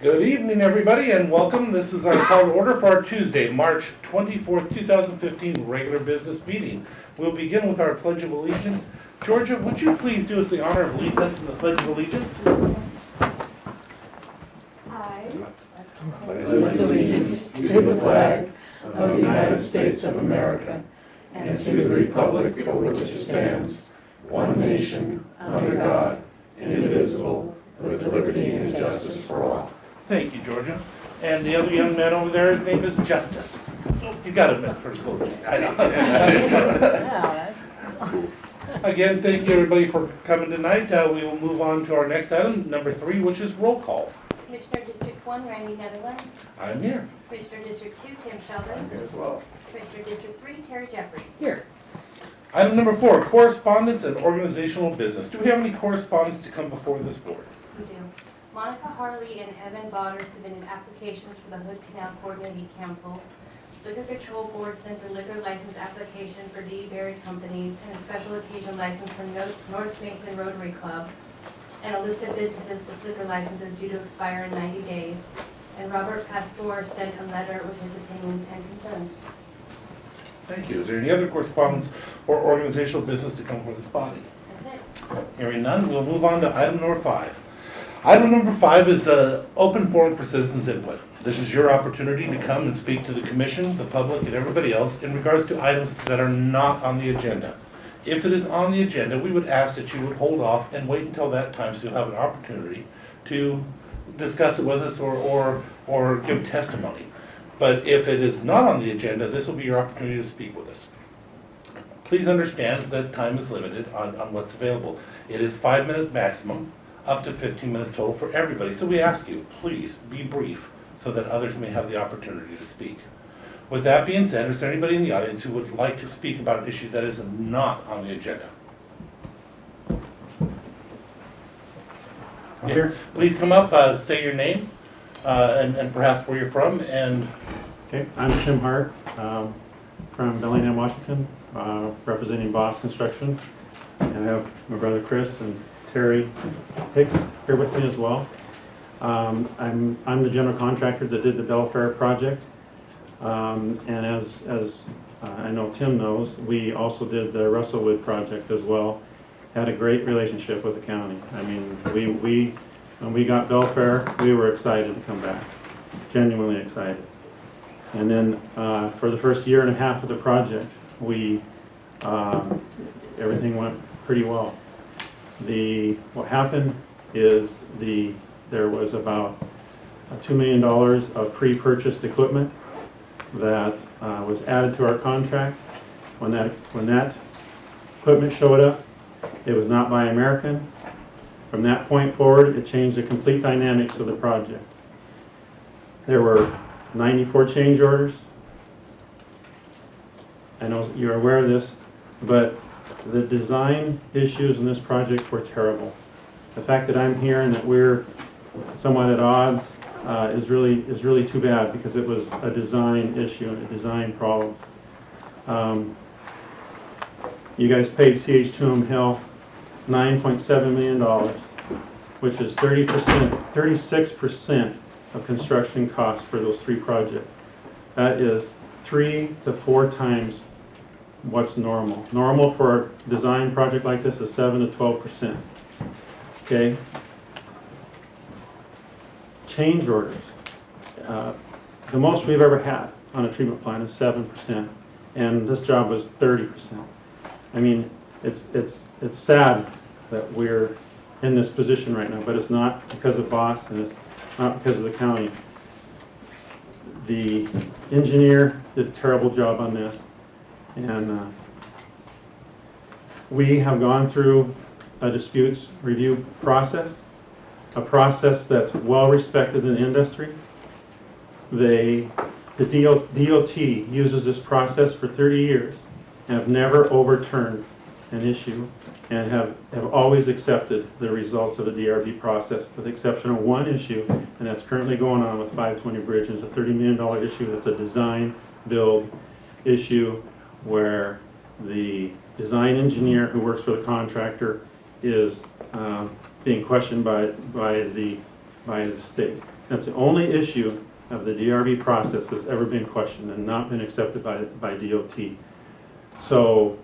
Good evening, everybody, and welcome. This is our call to order for our Tuesday, March 24th, 2015 regular business meeting. We'll begin with our Pledge of Allegiance. Georgia, would you please do us the honor of leading us in the Pledge of Allegiance? I pledge allegiance to the flag of the United States of America and to the republic for which it stands, one nation, under God, indivisible, with liberty and justice for all. Thank you, Georgia. And the other young man over there, his name is Justice. Oh, you got to admit, pretty cool. I know. Again, thank you, everybody, for coming tonight. We will move on to our next item, number 3, which is roll call. Commissioner District 1, Randy Netherland. I'm here. Commissioner District 2, Tim Sheldon. Here as well. Commissioner District 3, Terry Jeffries. Here. Item number 4, correspondence and organizational business. Do we have any correspondence to come before this board? We do. Monica Harley and Evan Botter submitted applications for the Hood Canal Coordinating Council. Liquor Control Board sent a liquor license application for D. Berry Companies and a special occasion license from North Mason Rotary Club, and a list of businesses with liquor licenses due to expire in 90 days. And Robert Pastor sent a letter with his opinions and concerns. Thank you. Is there any other correspondence or organizational business to come before this body? That's it. Hearing none, we'll move on to item number 5. Item number 5 is an open forum for citizens input. This is your opportunity to come and speak to the commission, the public, and everybody else in regards to items that are not on the agenda. If it is on the agenda, we would ask that you would hold off and wait until that time so you'll have an opportunity to discuss it with us or give testimony. But if it is not on the agenda, this will be your opportunity to speak with us. Please understand that time is limited on what's available. It is 5 minutes maximum, up to 15 minutes total for everybody. So we ask you, please be brief so that others may have the opportunity to speak. With that being said, is there anybody in the audience who would like to speak about an issue that is not on the agenda? Here, please come up, say your name, and perhaps where you're from. And okay, I'm Tim Hart from Bellingham, Washington, representing Boss Construction, and I have my brother Chris and Terry Hicks here with me as well. I'm the general contractor that did the Belfair project, and as I know Tim knows, we also did the Russellwood project as well. Had a great relationship with the county. I mean, when we got Belfair, we were excited to come back, genuinely excited. And then for the first year and a half of the project, everything went pretty well. What happened is there was about $2 million of pre-purchased equipment that was added to our contract. When that equipment showed up, it was not by American. From that point forward, it changed the complete dynamics of the project. There were 94 change orders. I know you're aware of this, but the design issues in this project were terrible. The fact that I'm here and that we're somewhat at odds is really too bad, because it was a design issue and a design problem. You guys paid CH2M Hill $9.7 million, which is 36% of construction costs for those 3 projects. That is 3 to 4 times what's normal. Normal for a design project like this is 7 to 12%. Okay. Change orders. The most we've ever had on a treatment plant is 7%, and this job was 30%. I mean, it's sad that we're in this position right now, but it's not because of Boss, and it's not because of the county. The engineer did a terrible job on this, and we have gone through a disputes review process, a process that's well respected in the industry. The DOT uses this process for 30 years and have never overturned an issue, and have always accepted the results of the DRB process, with the exception of one issue, and that's currently going on with 520 Bridge. It's a $30 million issue. That's a design build issue where the design engineer who works for the contractor is being questioned by the state. That's the only issue of the DRB process that's ever been questioned and not been accepted by DOT. So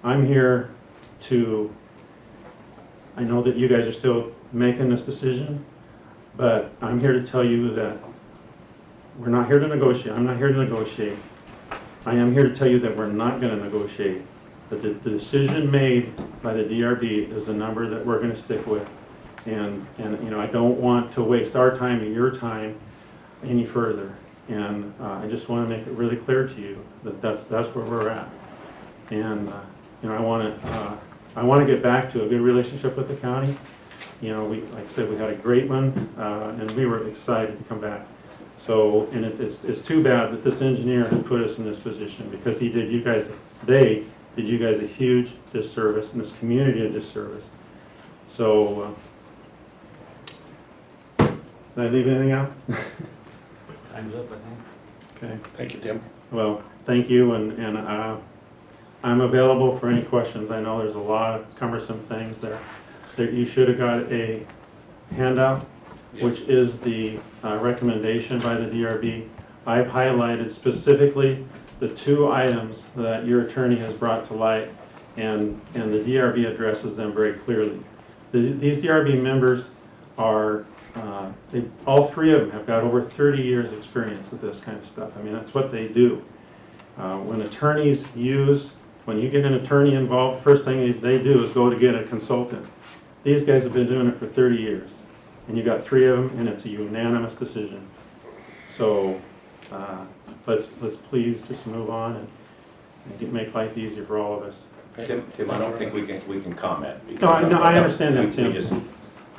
I'm here to, I know that you guys are still making this decision, but I'm here to tell you that we're not here to negotiate. I'm not here to negotiate. I am here to tell you that we're not going to negotiate. The decision made by the DRB is the number that we're going to stick with. And you know, I don't want to waste our time and your time any further. And I just want to make it really clear to you that that's where we're at. And you know, I want to get back to a good relationship with the county. You know, like I said, we had a great one, and we were excited to come back. So, and it's too bad that this engineer has put us in this position, because they did you guys a huge disservice, and this community a disservice. So, did I leave anything out? Time's up, I think. Okay. Thank you, Tim. Well, thank you, and I'm available for any questions. I know there's a lot of cumbersome things there. You should have got a handout, which is the recommendation by the DRB. I've highlighted specifically the 2 items that your attorney has brought to light, and the DRB addresses them very clearly. These DRB members are, all 3 of them have got over 30 years experience with this kind of stuff. I mean, that's what they do. When attorneys when you get an attorney involved, first thing they do is go to get a consultant. These guys have been doing it for 30 years. And you got 3 of them, and it's a unanimous decision. So let's please just move on and make life easier for all of us. Okay. Tim, I don't think we can comment. No, I understand that, Tim.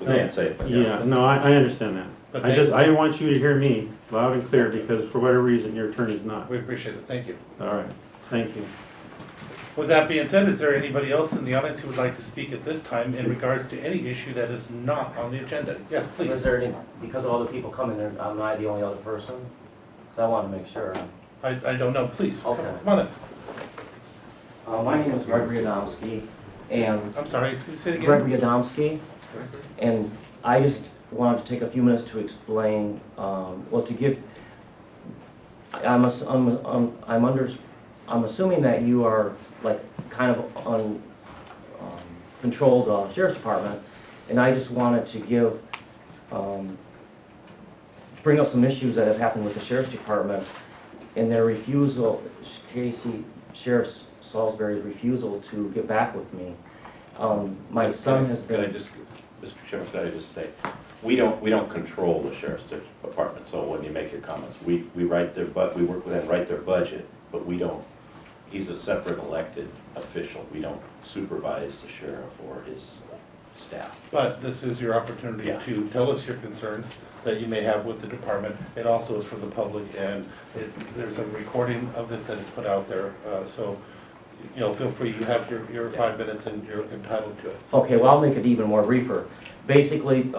We can't say it. But Yeah, no, I understand that. But I want you to hear me loud and clear, because for whatever reason your attorney's not. We appreciate it. Thank you. All right, thank you. With that being said, is there anybody else in the audience who would like to speak at this time in regards to any issue that is not on the agenda? Yes, Is please. there any, because of all the people coming there, am I the only other person? 'Cause I want to make sure. I don't know. Please. Okay. Come on in. My name is Gregory Adamski, and I'm sorry, excuse me, say it again. Gregory Adamski, and I just wanted to take a few minutes to explain, well, to give, I'm assuming that you are like kind of on controlled sheriff's department, and I just wanted to give, bring up some issues that have happened with the sheriff's department and their refusal, Sheriff Salisbury's refusal to get back with me. My son has been. Can I just, Mr. Chairman, can I just say, we don't control the sheriff's department. So when you make your comments, we write we work with them, write their budget, but we don't. He's a separate elected official. We don't supervise the sheriff or his staff. But this is your opportunity Yeah. to tell us your concerns that you may have with the department. It also is for the public, and there's a recording of this that is put out there. So, you know, feel free. You have your 5 minutes, and you're entitled to it. Okay, well, I'll make it even more briefer. Basically,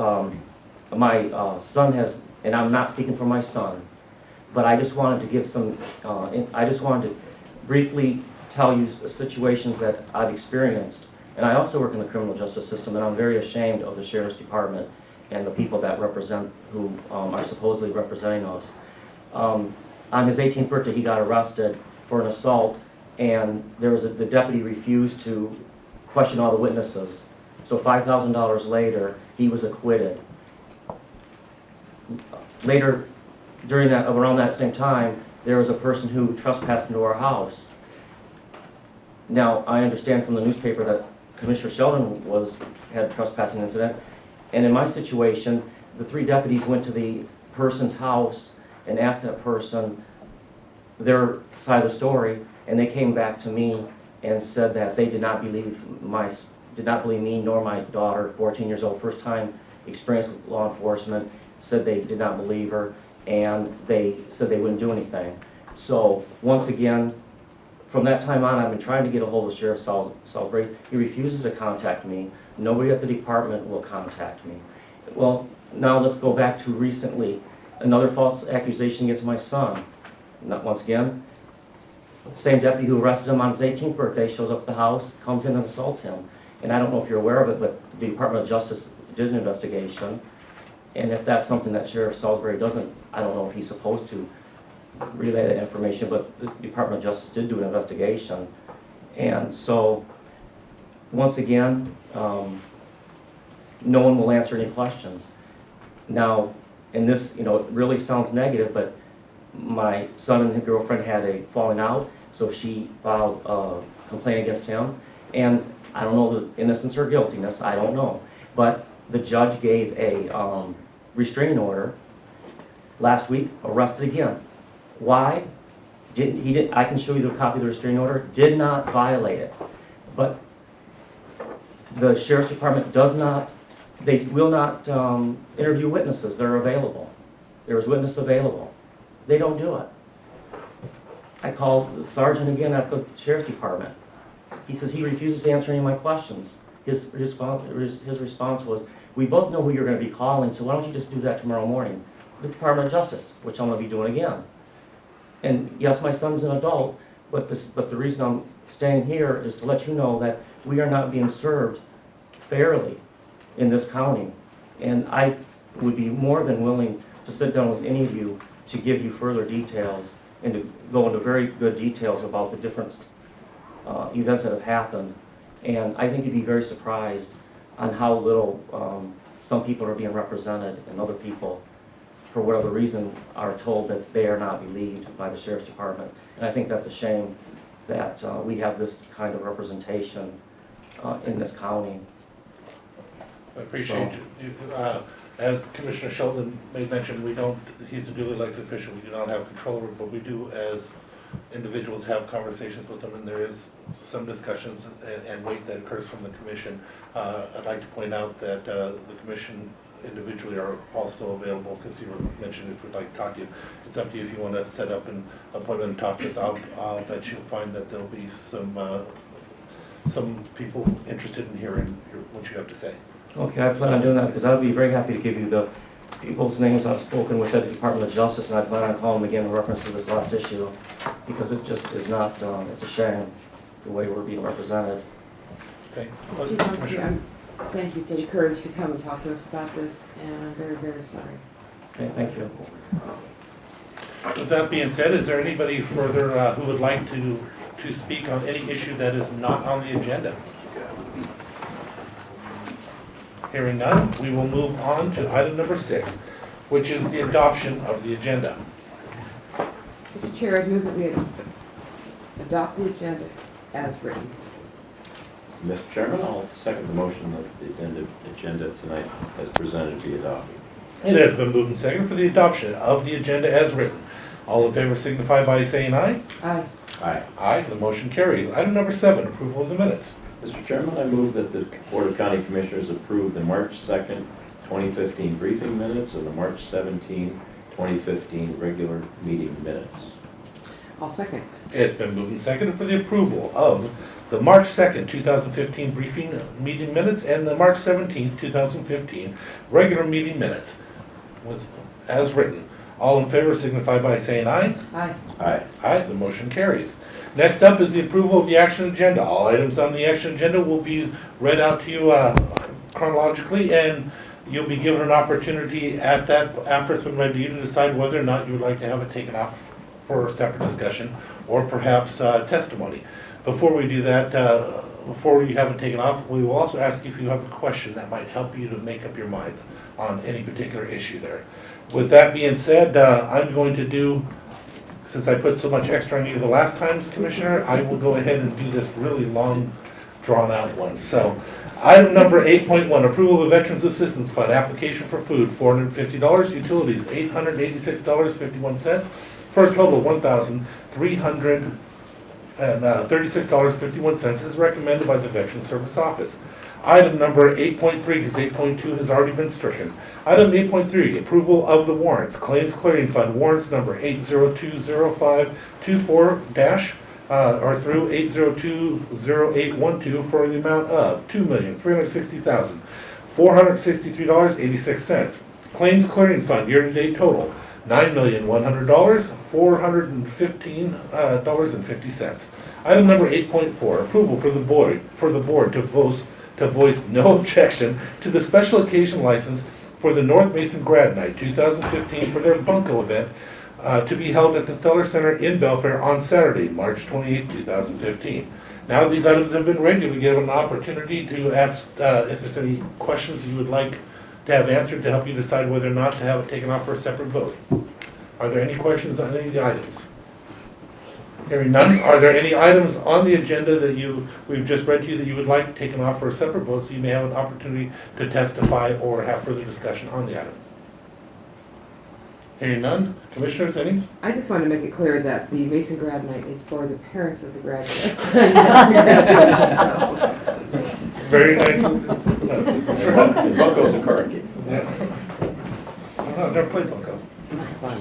my son has, and I'm not speaking for my son, but I just wanted to give some, I just wanted to briefly tell you situations that I've experienced. And I also work in the criminal justice system, and I'm very ashamed of the sheriff's department and the people that represent, who are supposedly representing us. On his 18th birthday, he got arrested for an assault, and the deputy refused to question all the witnesses. So $5,000 later, he was acquitted. Later, around that same time, there was a person who trespassed into our house. Now, I understand from the newspaper that Commissioner Sheldon had a trespassing incident, and in my situation, the 3 deputies went to the person's house and asked that person their side of the story, and they came back to me and said that they did not believe me nor my daughter, 14 years old, first time experience with law enforcement, said they did not believe her, and they said they wouldn't do anything. So once again, from that time on, I've been trying to get a hold of Sheriff Salisbury. He refuses to contact me. Nobody at the department will contact me. Well, now let's go back to recently. Another false accusation against my son. Once again, the same deputy who arrested him on his 18th birthday shows up at the house, comes in and assaults him. And I don't know if you're aware of it, but the Department of Justice did an investigation. And if that's something that Sheriff Salisbury doesn't, I don't know if he's supposed to relay that information, but the Department of Justice did do an investigation. And so, once again, no one will answer any questions. Now, and this, it really sounds negative, but my son and his girlfriend had a falling out, so she filed a complaint against him. And I don't know the innocence or guiltiness, I don't know. But the judge gave a restraining order last week, arrested again. Why? I can show you the copy of the restraining order, did not violate it. But the Sheriff's Department they will not interview witnesses that are available. There is witness available. They don't do it. I called the sergeant again at the Sheriff's Department. He says he refuses to answer any of my questions. His response was, we both know who you're going to be calling, so why don't you just do that tomorrow morning? The Department of Justice, which I'm going to be doing again. And yes, my son's an adult, but the reason I'm staying here is to let you know that we are not being served fairly in this county. And I would be more than willing to sit down with any of you to give you further details and to go into very good details about the different events that have happened. And I think you'd be very surprised on how little some people are being represented and other people, for whatever reason, are told that they are not believed by the Sheriff's Department. And I think that's a shame that we have this kind of representation in this county. I appreciate you. As Commissioner Sheldon made mention, he's a duly elected official, we do not have control over it, but we do, as individuals, have conversations with them, and there is some discussions and weight that occurs from the commission. I'd like to point out that the commission individually are also available, because you mentioned if we'd like to talk to you. It's up to you if you want to set up an appointment and talk to us. I'll bet you'll find that there'll be some people interested in hearing what you have to say. Okay, I plan on doing that because I'd be very happy to give you the people's names I've spoken with at the Department of Justice, and I plan on calling them again in reference to this last issue, because it just is not, it's a shame the way we're being represented. Okay. Mr. Tomsky, thank you for the courage to come and talk to us about this, and I'm very, very sorry. Okay, thank you. With that being said, is there anybody further who would like to speak on any issue that is not on the agenda? Hearing none, we will move on to item number 6, which is the adoption of the agenda. Mr. Chair, I move that we adopt the agenda as written. Mr. Chairman, I'll second the motion that the agenda tonight as presented be adopted. It has been moved and seconded for the adoption of the agenda as written. All in favor signify by saying aye. Aye. Aye. Aye, the motion carries. Item number 7, approval of the minutes. Mr. Chairman, I move that the Board of County Commissioners approve the March 2nd, 2015 briefing minutes and the March 17, 2015 regular meeting minutes. I'll second. It's been moved and seconded for the approval of the March 2nd, 2015 briefing meeting minutes and the March 17th, 2015 regular meeting minutes as written. All in favor signify by saying aye. Aye. Aye. Aye, the motion carries. Next up is the approval of the action agenda. All items on the action agenda will be read out to you chronologically, and you'll be given an opportunity at that, after it's been read to you, to decide whether or not you would like to have it taken off for a separate discussion or perhaps testimony. Before we do that, before you have it taken off, we will also ask you if you have a question that might help you to make up your mind on any particular issue there. With that being said, I'm going to do, since I put so much extra on you the last times, Commissioner, I will go ahead and do this really long, drawn-out one. So, item number 8.1, approval of the Veterans Assistance Fund, application for food, $450, utilities, $886.51, for a total of $1,336.51, as recommended by the Veterans Service Office. Item number 8.3, because 8.2 has already been stricken. Item 8.3, approval of the warrants. Claims Clearing Fund, warrants number 8020524- or through 8020812 for the amount of $2,360,463.86. Claims Clearing Fund, year-to-date total, $9,100,415.50. Item number 8.4, approval for the board to voice no objection to the special occasion license for the North Mason Grad Night 2015 for their Bunko event to be held at the Feller Center in Belfair on Saturday, March 28, 2015. Now these items have been read, we give an opportunity to ask if there's any questions that you would like to have answered to help you decide whether or not to have it taken off for a separate vote. Are there any questions on any of the items? Hearing none, are there any items on the agenda that we've just read to you that you would like taken off for a separate vote so you may have an opportunity to testify or have further discussion on the item? Hearing none, commissioners, any? I just want to make it clear that the Mason Grad Night is for the parents of the graduates. Not the graduates, so. Very nice. And Bunko's a card game. Yeah. I don't know, I've never played Bunko. It's not fun.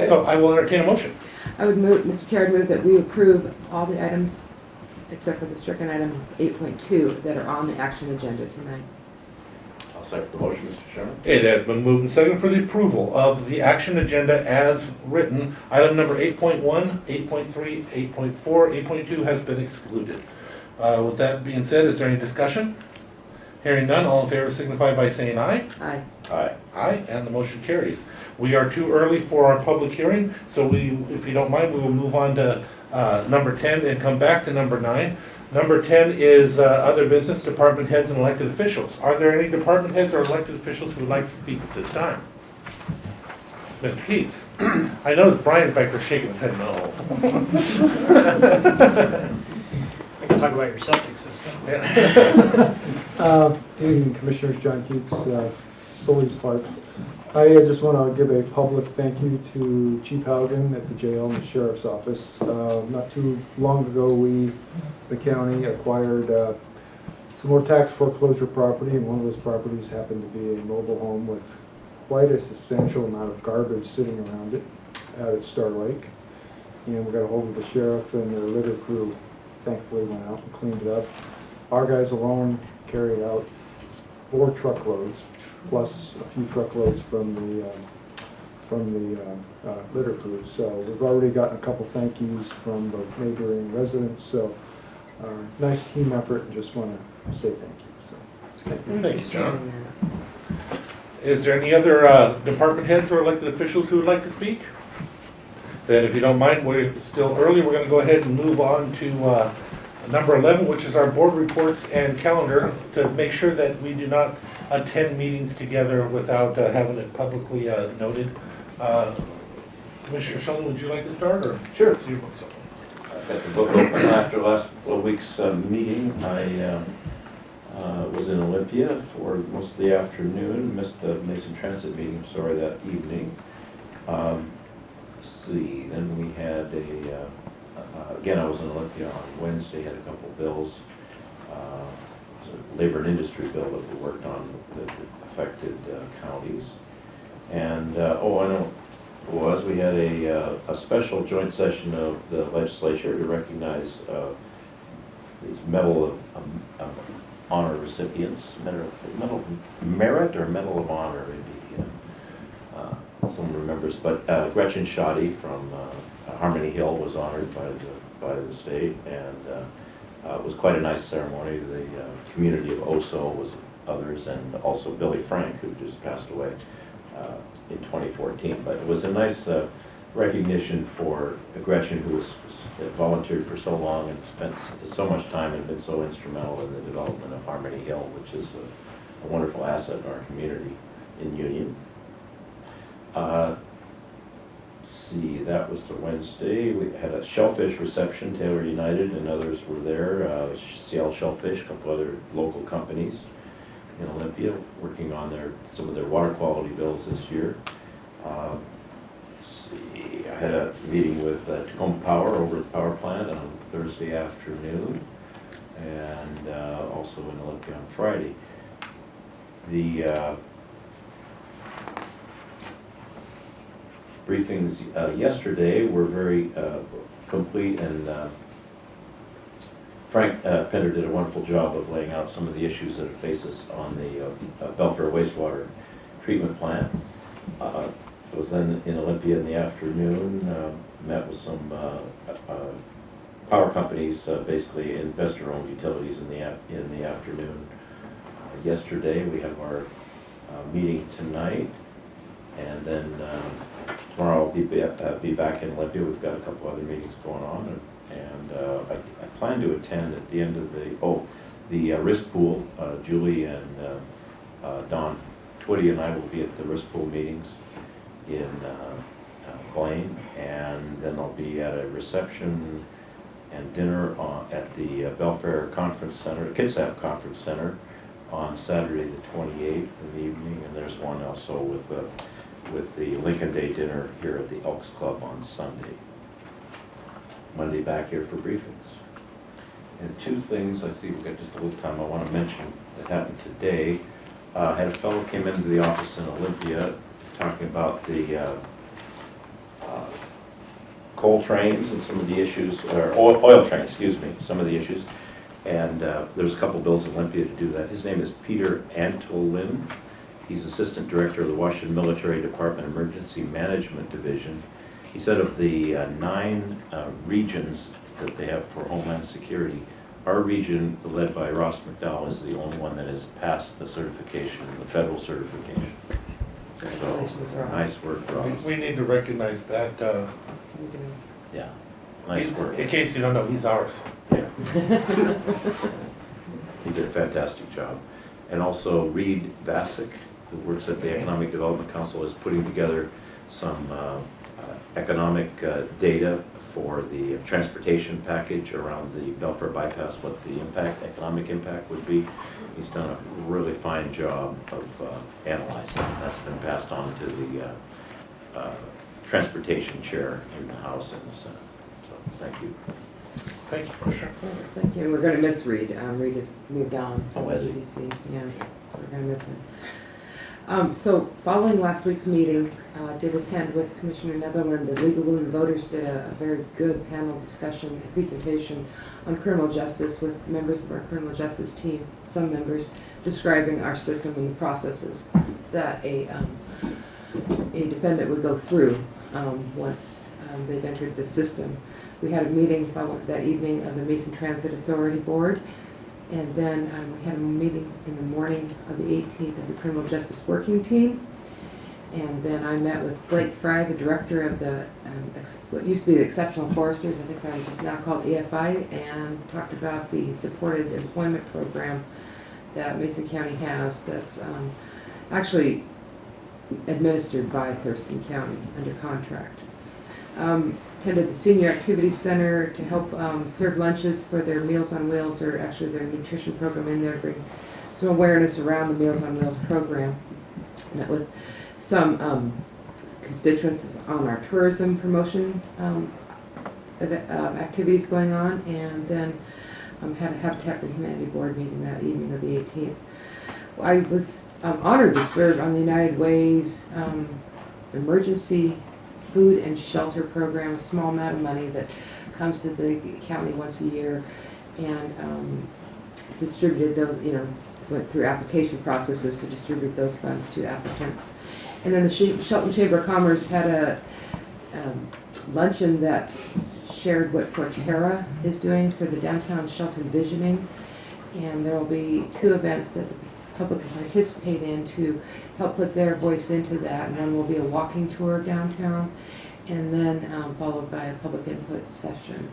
So I will entertain a motion. I would move, Mr. Chair, I'd move that we approve all the items except for the stricken item 8.2 that are on the action agenda tonight. I'll second the motion, Mr. Chairman. It has been moved and seconded for the approval of the action agenda as written. Item number 8.1, 8.3, 8.4, 8.2 has been excluded. With that being said, is there any discussion? Hearing none, all in favor signify by saying aye. Aye. Aye. Aye, and the motion carries. We are too early for our public hearing, so if you don't mind, we will move on to number 10 and come back to number 9. Number 10 is other business, department heads and elected officials. Are there any department heads or elected officials who would like to speak at this time? Mr. Keats. I notice Brian's back there shaking his head no. I can talk about your septic system. Yeah. Good evening, Commissioners. John Keats, Solely Sparks. I just want to give a public thank you to Chief Haugen at the jail and the Sheriff's Office. Not too long ago, the county, acquired some more tax foreclosure property, and one of those properties happened to be a mobile home with quite a substantial amount of garbage sitting around it out at Star Lake. And we got a hold of the sheriff, and their litter crew thankfully went out and cleaned it up. Our guys alone carried out 4 truckloads, plus a few truckloads from the litter crew. So we've already gotten a couple thank yous from the neighboring residents. So nice team effort, and just want to say thank you. So Thank you, for John. sharing that. Is there any other department heads or elected officials who would like to speak? Then if you don't mind, we're still early, we're going to go ahead and move on to number 11, which is our board reports and calendar, to make sure that we do not attend meetings together without having it publicly noted. Commissioner Sheldon, would you like to start? Or? Sure. It's your book, so. I got the book open after last week's meeting. I was in Olympia for most of the afternoon, missed the Mason Transit meeting, sorry, that evening. Let's see, then we had again, I was in Olympia on Wednesday, had a couple bills. It was a labor and industry bill that we worked on that affected counties. And, oh, I know it was, we had a special joint session of the legislature to recognize these Medal of Honor recipients, Medal of Merit or Medal of Honor, maybe. Someone remembers, but Gretchen Shoddy from Harmony Hill was honored by the state, and it was quite a nice ceremony. The community of Oso was others, and also Billy Frank, who just passed away in 2014. But it was a nice recognition for Gretchen, who was volunteered for so long and spent so much time and been so instrumental in the development of Harmony Hill, which is a wonderful asset in our community in Union. See, that was the Wednesday. We had a shellfish reception. Taylor United and others were there. CL Shellfish, a couple other local companies in Olympia working on some of their water quality bills this year. See, I had a meeting with Tacoma Power over at the power plant on Thursday afternoon, and also in Olympia on Friday. The briefings yesterday were very complete, and Frank Pender did a wonderful job of laying out some of the issues that face us on the Belfair wastewater treatment plant. I was then in Olympia in the afternoon, met with some power companies, basically investor-owned utilities in the afternoon, yesterday. We have our meeting tonight, and then tomorrow I'll be back in Olympia. We've got a couple other meetings going on, and I plan to attend at the end of the risk pool. Julie and Don Twitty and I will be at the risk pool meetings in Blaine, and then I'll be at a reception and dinner at the Belfair Conference Center, Kitsap Conference Center, on Saturday the 28th in the evening, and there's one also with the Lincoln Day dinner here at the Elks Club on Sunday. Monday back here for briefings. And two things, I see we've got just a little time, I want to mention that happened today. Had a fellow came into the office in Olympia talking about the coal trains and some of the issues, or oil trains, excuse me, some of the issues. And there's a couple bills in Olympia to do that. His name is Peter Antolin. He's Assistant Director of the Washington Military Department Emergency Management Division. He said of the 9 regions that they have for Homeland Security, our region, led by Ross McDowell, is the only one that has passed the certification, the federal certification. Congratulations, So, Ross. nice work, Ross. We need to recognize that, We do. Yeah, nice work. in case you don't know, he's ours. Yeah. He did a fantastic job. And also Reed Vasic, who works at the Economic Development Council, is putting together some economic data for the transportation package around the Belfair bypass, what the economic impact would be. He's done a really fine job of analyzing it. That's been passed on to the transportation chair in the House and the Senate. So thank you. Thank you, Commissioner. Thank you, and we're gonna miss Reed. Reed has moved on from Oh, has he? EDC. Yeah, so we're gonna miss him. So following last week's meeting, did attend with Commissioner Netherland. The League of Women Voters did a very good panel discussion, presentation on criminal justice with members of our criminal justice team, some members describing our system and the processes that a defendant would go through once they've entered the system. We had a meeting that evening of the Mason Transit Authority Board, and then we had a meeting in the morning of the 18th of the Criminal Justice Working Team. And then I met with Blake Fry, the director of the what used to be the Exceptional Foresters, I think they're just now called EFI, and talked about the supported employment program that Mason County has that's actually administered by Thurston County under contract. Attended the Senior Activity Center to help serve lunches for their Meals on Wheels, or actually their nutrition program in there, to bring some awareness around the Meals on Wheels program. Met with some constituents on our tourism promotion activities going on, and then had a Habitat for Humanity board meeting that evening of the 18th. I was honored to serve on the United Way's emergency food and shelter program, a small amount of money that comes to the county once a year, and distributed those, went through application processes to distribute those funds to applicants. And then the Shelton Chamber of Commerce had a luncheon that shared what Forterra is doing for the downtown Shelton visioning, and there will be 2 events that the public can participate in to help put their voice into that. And one will be a walking tour downtown, and then followed by a public input session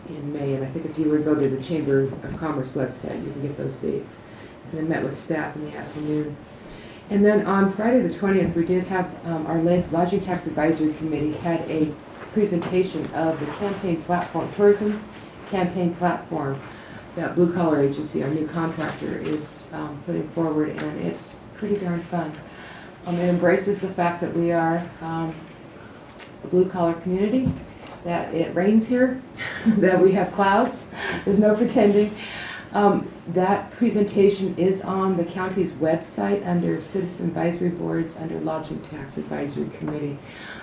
in May. And I think if you would go to the Chamber of Commerce website, you can get those dates. And then met with staff in the afternoon. And then on Friday the 20th, we did have our Lodging Tax Advisory Committee had a presentation of the campaign platform, tourism campaign platform that Blue Collar Agency, our new contractor, is putting forward, and it's pretty darn fun. It embraces the fact that we are a blue collar community, that it rains here, that we have clouds, there's no pretending. That presentation is on the county's website under Citizen Advisory Boards, under Lodging Tax Advisory Committee.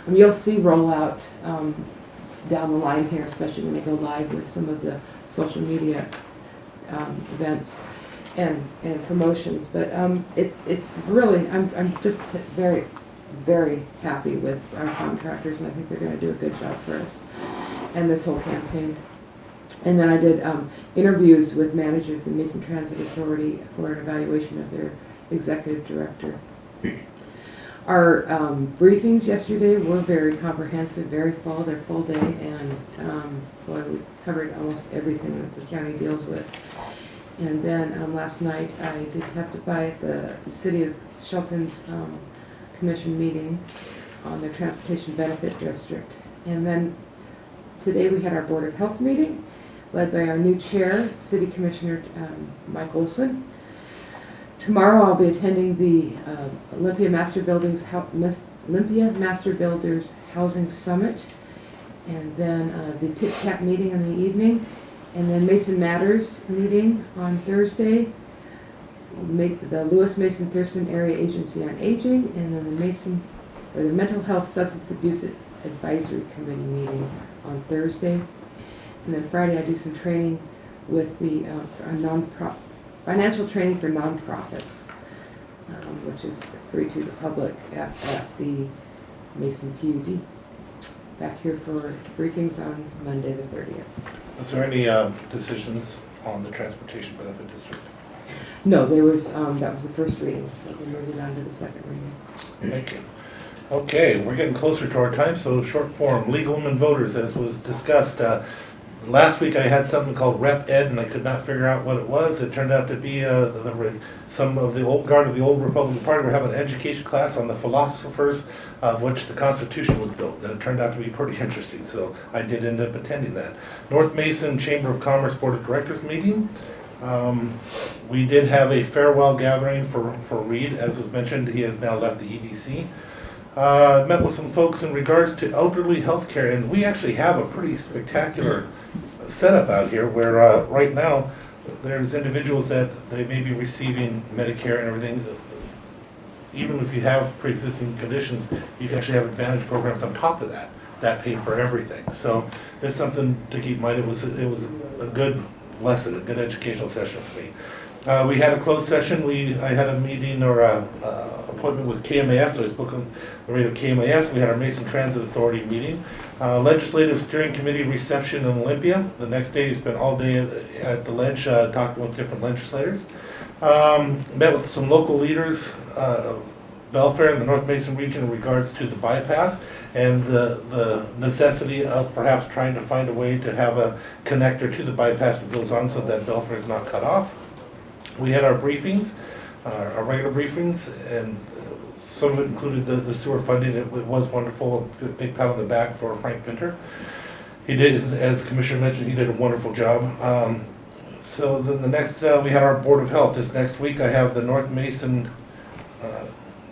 You'll see rollout down the line here, especially when they go live with some of the social media events and promotions. But it's really, I'm just very, very happy with our contractors, and I think they're going to do a good job for us and this whole campaign. And then I did interviews with managers of the Mason Transit Authority for an evaluation of their executive director. Our briefings yesterday were very comprehensive, very full. They're full day, and boy, we covered almost everything that the county deals with. And then last night I did testify at the City of Shelton's commission meeting on their transportation benefit district. And then today we had our Board of Health meeting, led by our new chair, City Commissioner Mike Olson. Tomorrow I'll be attending the Olympia Master Builders Housing Summit, and then the Tip Tap meeting in the evening, and then Mason Matters meeting on Thursday, the Lewis Mason Thurston Area Agency on Aging, and then the Mental Health Substance Abuse Advisory Committee meeting on Thursday. And then Friday I do some training with the financial training for nonprofits, which is free to the public at the Mason PUD. Back here for briefings on Monday the 30th. Was there any decisions on the transportation benefit district? No, there was, that was the first reading, so they moved it on to the second reading. Thank you. Okay, we're getting closer to our time, so short form, legal women voters, as was discussed. Last week I had something called Rep Ed, and I could not figure out what it was. It turned out to be some of the old guard of the old Republican Party were having an education class on the philosophers of which the Constitution was built, and it turned out to be pretty interesting, so I did end up attending that. North Mason Chamber of Commerce Board of Directors meeting. We did have a farewell gathering for Reed, as was mentioned. He has now left the EDC. Met with some folks in regards to elderly health care, and we actually have a pretty spectacular setup out here where right now there's individuals that they may be receiving Medicare and everything. Even if you have pre-existing conditions, you can actually have advantage programs on top of that pay for everything. So it's something to keep in mind. It was a good lesson, a good educational session for me. We had a closed session. I had a meeting or appointment with KMAS, so I spoke on the rate of KMAS. We had our Mason Transit Authority meeting. Legislative Steering Committee reception in Olympia. The next day, we spent all day at the ledge talking with different legislators. Met with some local leaders of welfare in the North Mason region in regards to the bypass and the necessity of perhaps trying to find a way to have a connector to the bypass that goes on so that Belfair is not cut off. We had our briefings, our regular briefings, and some of it included the sewer funding. It was wonderful. A big pat on the back for Frank Pinter. He did, as the Commissioner mentioned, he did a wonderful job. So then the next, we had our Board of Health. This next week I have the North Mason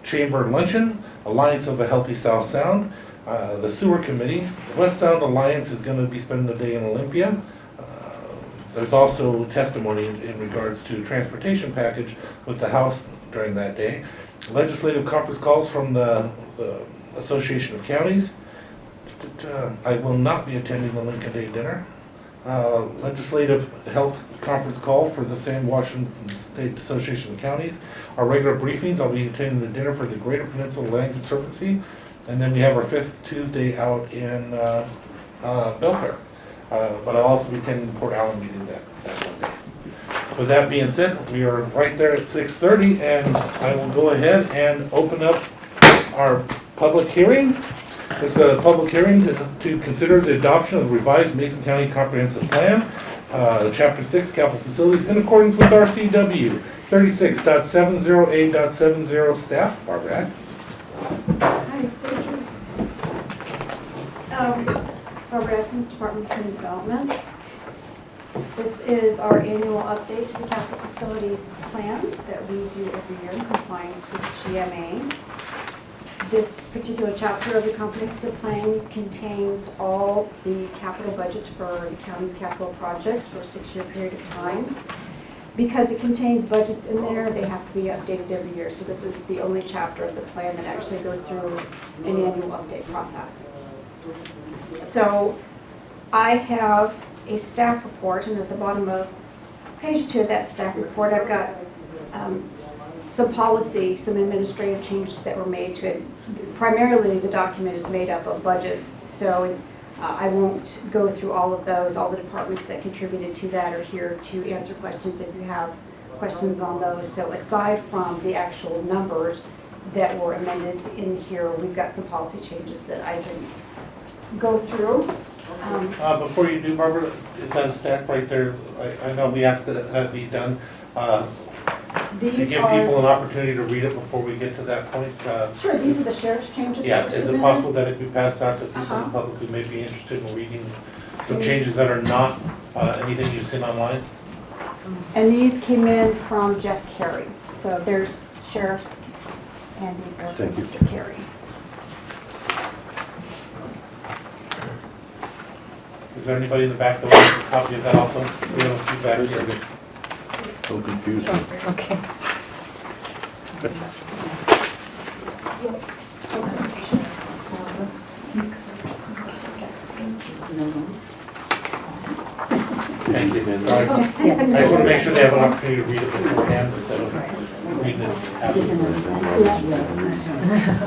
Chamber Luncheon, Alliance of a Healthy South Sound, the Sewer Committee. The West Sound Alliance is going to be spending the day in Olympia. There's also testimony in regards to transportation package with the House during that day. Legislative conference calls from the Association of Counties. I will not be attending the Lincoln Day dinner. Legislative health conference call for the same Washington State Association of Counties. Our regular briefings, I'll be attending the dinner for the Greater Peninsula Land Conservancy. And then we have our 5th Tuesday out in Belfair. But I'll also be attending the Port Allen meeting that Monday. With that being said, we are right there at 6:30, and I will go ahead and open up our public hearing. This is a public hearing to consider the adoption of the revised Mason County Comprehensive Plan, Chapter 6, Capital Facilities, in accordance with RCW 36.70A.70. Staff, Barbara Atkins. Hi, thank you. Barbara Atkins, Department of Community Development. This is our annual update to the capital facilities plan that we do every year in compliance with GMA. This particular chapter of the comprehensive plan contains all the capital budgets for the county's capital projects for a 6-year period of time. Because it contains budgets in there, they have to be updated every year. So this is the only chapter of the plan that actually goes through an annual update process. So I have a staff report, and at the bottom of page 2 of that staff report, I've got some policy, some administrative changes that were made to it. Primarily, the document is made up of budgets, so I won't go through all of those. All the departments that contributed to that are here to answer questions if you have questions on those. So aside from the actual numbers that were amended in here, we've got some policy changes that I can go through. Before you do, Barbara, is that a stack right there? I know we asked that it be done. To These give people an opportunity to read it before we get to that point. Sure, these are the sheriff's changes. Yeah, that were is it submitted. possible that it be passed out to people in Uh-huh. the public who may be interested in reading some changes that are not anything you've seen online? And these came in from Jeff Carey. So there's sheriff's, and these are from Thank you. Mr. Carey. Is there anybody in the back that wants a copy of that also? We have a few back here. So confusing. Okay. Thank you, sorry. I Yes. just want to make sure they have an opportunity to read it beforehand instead of reading it afterwards.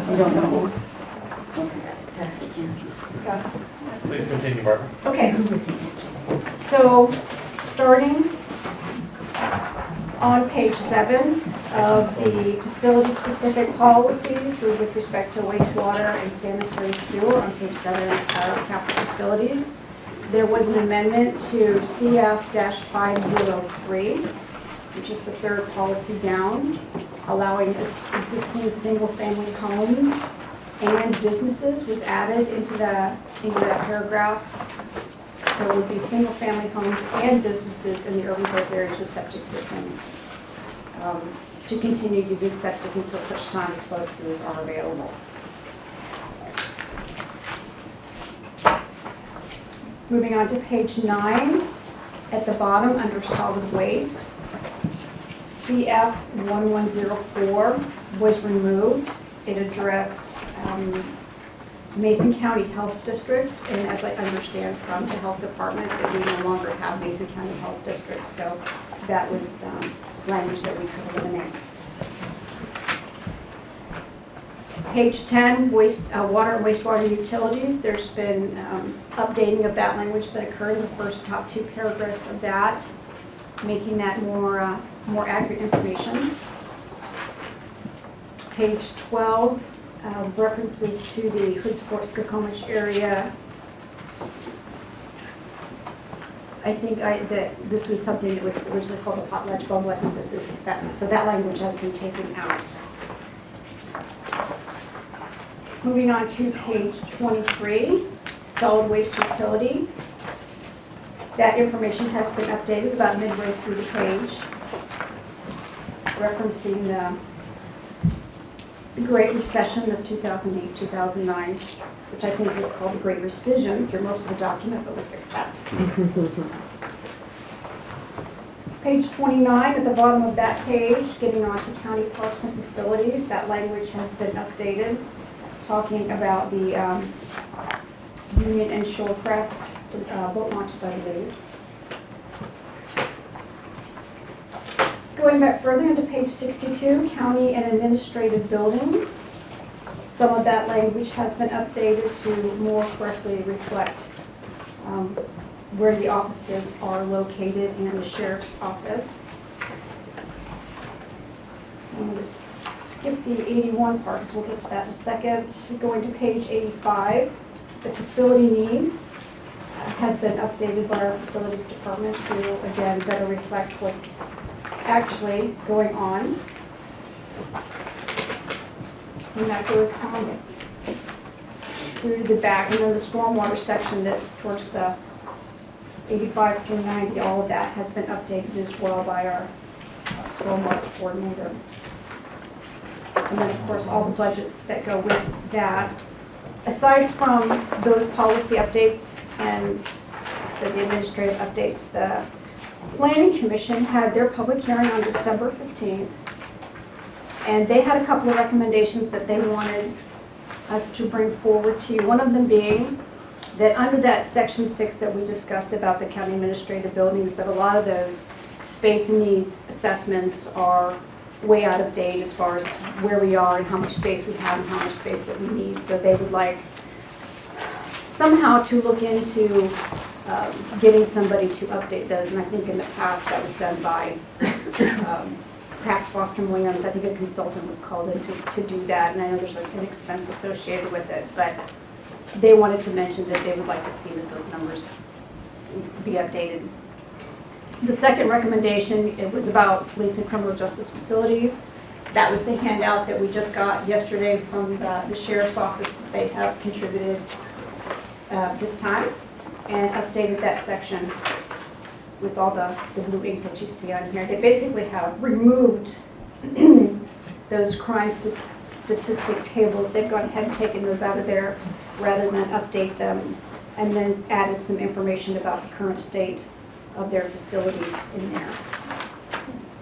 You don't know. Please continue, Barbara. Okay, so starting on page 7 of the facility-specific policies with respect to wastewater and sanitary sewer on page 7 of our capital facilities, there was an amendment to CF-503, which is the third policy down, allowing existing single-family homes and businesses was added into that paragraph. So it would be single-family homes and businesses in the urban growth areas with septic systems to continue using septic until such time as flow sewers are available. Moving on to page 9, at the bottom under solid waste, CF1104 was removed. It addressed Mason County Health District, and as I understand from the health department, that we no longer have Mason County Health District, so that was language that we could eliminate. Page 10, water and wastewater utilities. There's been updating of that language that occurred in the first top 2 paragraphs of that, making that more accurate information. Page 12, references to the Hood Sports Skokomish area. I think that this was something that was originally called a potlatch bubble. I think this is that. So that language has been taken out. Moving on to page 23, solid waste utility. That information has been updated about midway through the page, referencing the Great Recession of 2008-2009, which I think is called the Great Rescission through most of the document, but we'll fix that. Page 29, at the bottom of that page, getting on to county parks and facilities, that language has been updated, talking about the Union and Shorecrest boat launches, I believe. Going back further into page 62, county and administrative buildings. Some of that language has been updated to more correctly reflect where the offices are located and the sheriff's office. I'm going to skip the 81 part because we'll get to that in a second. Going to page 85, the facility needs has been updated by our facilities department to, again, better reflect what's actually going on. And that goes on through to the back. And then the stormwater section that's towards the 85 through 90, all of that has been updated as well by our stormwater coordinator. And then, of course, all the budgets that go with that. Aside from those policy updates and, like I said, the administrative updates, the Planning Commission had their public hearing on December 15th, and they had a couple of recommendations that they wanted us to bring forward to you. One of them being that under that section 6 that we discussed about the county administrative buildings, that a lot of those space and needs assessments are way out of date as far as where we are and how much space we have and how much space that we need. So they would like somehow to look into getting somebody to update those. And I think in the past that was done by perhaps Foster and Williams. I think a consultant was called in to do that, and I know there's like an expense associated with it, but they wanted to mention that they would like to see that those numbers be updated. The second recommendation, it was about police and criminal justice facilities. That was the handout that we just got yesterday from the sheriff's office. They have contributed this time and updated that section with all the blue ink that you see on here. They basically have removed those crime statistic tables. They've gone ahead and taken those out of there rather than update them, and then added some information about the current state of their facilities in there.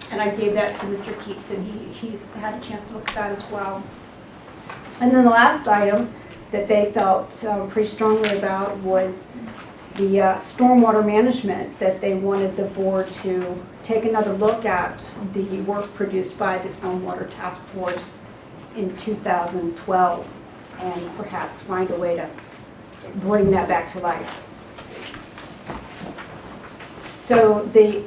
And I gave that to Mr. Keats, and he's had a chance to look at that as well. And then the last item that they felt pretty strongly about was the stormwater management, that they wanted the board to take another look at the work produced by the Stormwater Task Force in 2012 and perhaps find a way to bring that back to life. So the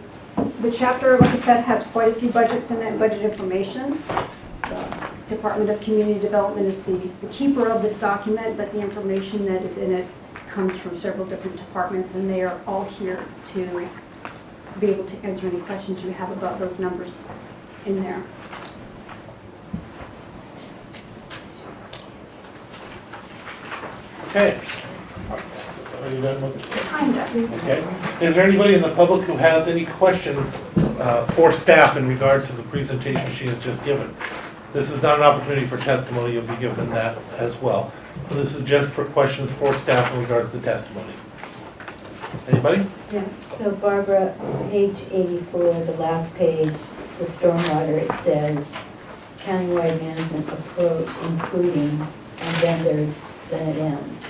chapter, like I said, has quite a few budgets in it and budget information. The Department of Community Development is the keeper of this document, but the information that is in it comes from several different departments, and they are all here to be able to answer any questions you have about those numbers in there. Okay. Are you done with it? Kind of. Okay. Is there anybody in the public who has any questions for staff in regards to the presentation she has just given? This is not an opportunity for testimony. You'll be given that as well. This is just for questions for staff in regards to testimony. Anybody? Yeah, so Barbara, page 84, the last page, the stormwater, it says countywide management approach including, and then it ends.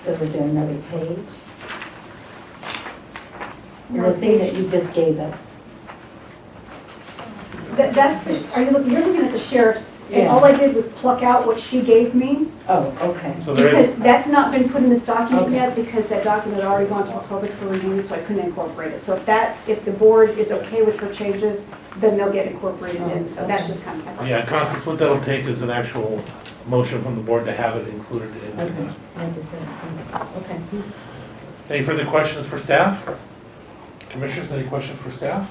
So is there another page? The thing that you just gave us. That's the, you're looking at the sheriff's, and Yeah. all I did was pluck out what she gave me. Oh, okay. So there Because is, that's not been put in this document Okay. yet, because that document had already gone to the public for review, so I couldn't incorporate it. So if the board is okay with her changes, then they'll get incorporated in, so that's just kind of separate. yeah, Constance, what that'll take is an actual motion from the board to have it included in. Okay, I just had some, okay. Any further questions for staff? Commissioners, any questions for staff?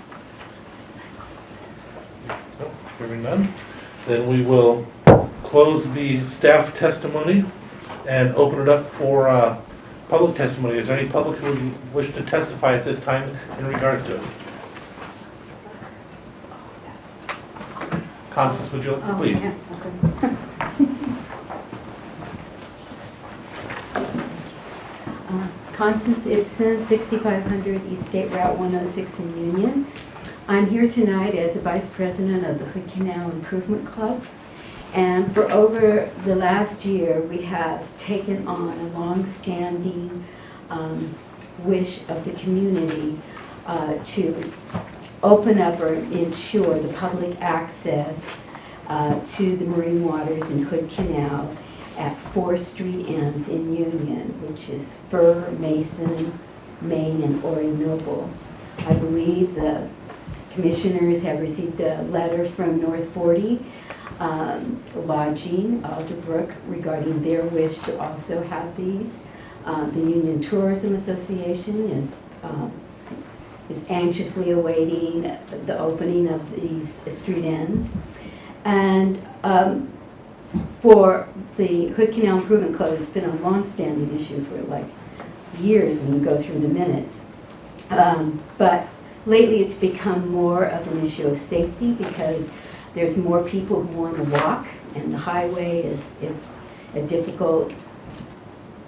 Nope, hearing none. Then we will close the staff testimony and open it up for public testimony. Is there any public who would wish to testify at this time in regards to it? Constance, would you please? Yeah, okay. Constance Ibsen, 6500 East State Route 106 in Union. I'm here tonight as the Vice President of the Hood Canal Improvement Club. And for over the last year, we have taken on a long-standing wish of the community to open up or ensure the public access to the marine waters in Hood Canal at 4 street ends in Union, which is Fur, Mason, Maine, and Orinoco. I believe the commissioners have received a letter from North 40 Lodging, Alderbrook, regarding their wish to also have these. The Union Tourism Association is anxiously awaiting the opening of these street ends. And for the Hood Canal Improvement Club, it's been a long-standing issue for like years when you go through the minutes. But lately it's become more of an issue of safety because there's more people who want to walk, and the highway is a difficult,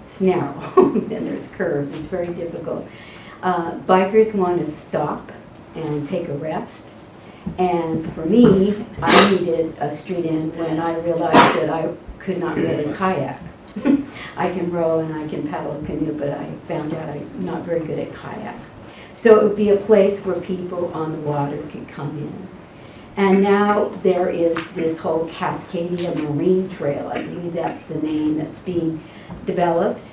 it's narrow, and there's curves, it's very difficult. Bikers want to stop and take a rest. And for me, I needed a street end when I realized that I could not really kayak. I can row and I can paddle a canoe, but I found out I'm not very good at kayak. So it would be a place where people on the water could come in. And now there is this whole Cascadia Marine Trail. I believe that's the name that's being developed.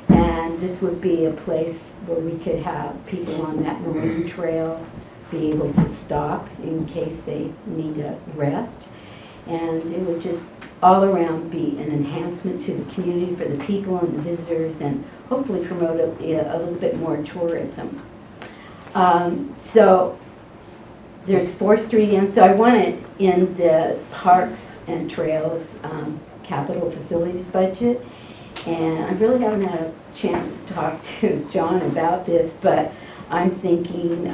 And this would be a place where we could have people on that marine trail be able to stop in case they need a rest. And it would just all around be an enhancement to the community for the people and the visitors, and hopefully promote a little bit more tourism. So there's 4 street ends, so I want it in the Parks and Trails capital facilities budget. And I really haven't had a chance to talk to John about this, but I'm thinking